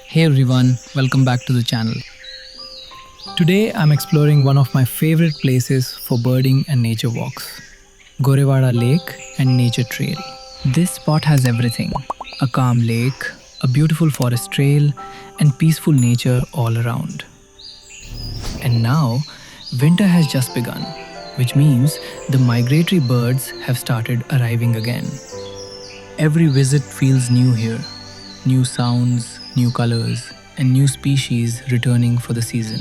Hey everyone, welcome back to the channel. Today I'm exploring one of my favorite places for birding and nature walks, Gorewada Lake and Nature Trail. This spot has everything: a calm lake, a beautiful forest trail, and peaceful nature all around. And now, winter has just begun, which means the migratory birds have started arriving again. Every visit feels new here: new sounds, new colors, and new species returning for the season.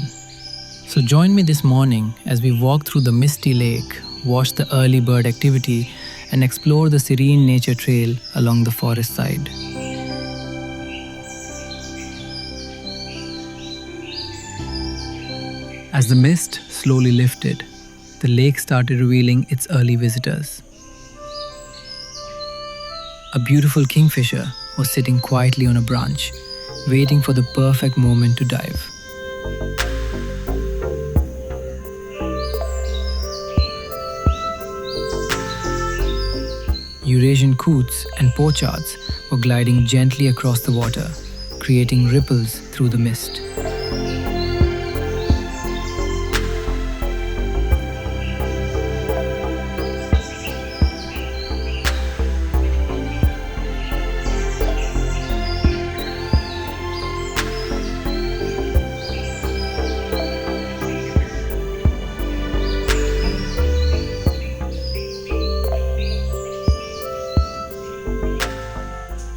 So join me this morning as we walk through the Misty Lake, watch the early bird activity, and explore the serene nature trail along the forest side. As the mist slowly lifted, the lake started revealing its early visitors. A beautiful kingfisher was sitting quietly on a branch, waiting for the perfect moment to dive. Eurasian Coots and Pochards were gliding gently across the water, creating ripples through the mist.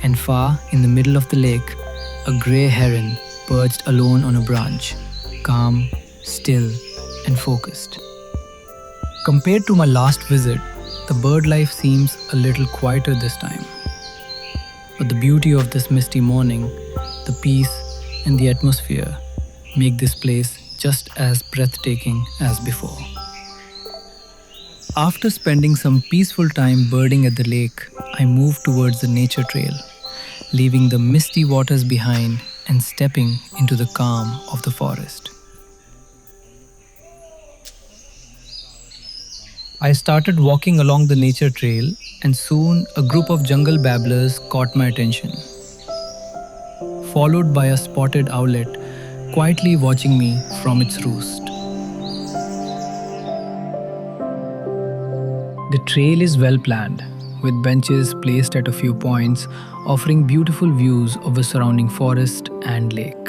And far in the middle of the lake, a grey heron perched alone on a branch, calm, still, and focused. Compared to my last visit, the bird life seems a little quieter this time. But the beauty of this misty morning, the peace, and the atmosphere make this place just as breathtaking as before. After spending some peaceful time birding at the lake, I moved towards the nature trail, leaving the misty waters behind and stepping into the calm of the forest. I started walking along the nature trail, and soon a group of jungle babblers caught my attention, followed by a spotted owlet quietly watching me from its roost. The trail is well planned, with benches placed at a few points, offering beautiful views of the surrounding forest and lake.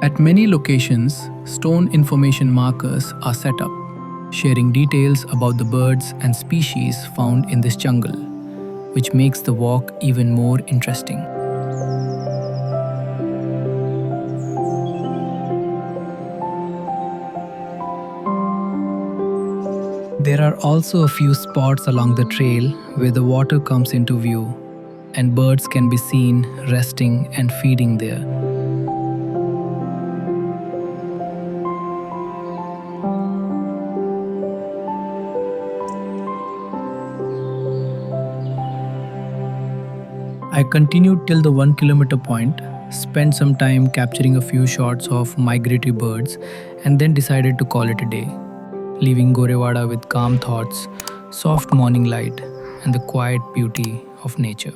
At many locations, stone information markers are set up, sharing details about the birds and species found in this jungle, which makes the walk even more interesting. There are also a few spots along the trail where the water comes into view, and birds can be seen resting and feeding there. I continued till the 1 kilometer point, spent some time capturing a few shots of migratory birds, and then decided to call it a day, leaving Gorewada with calm thoughts, soft morning light, and the quiet beauty of nature.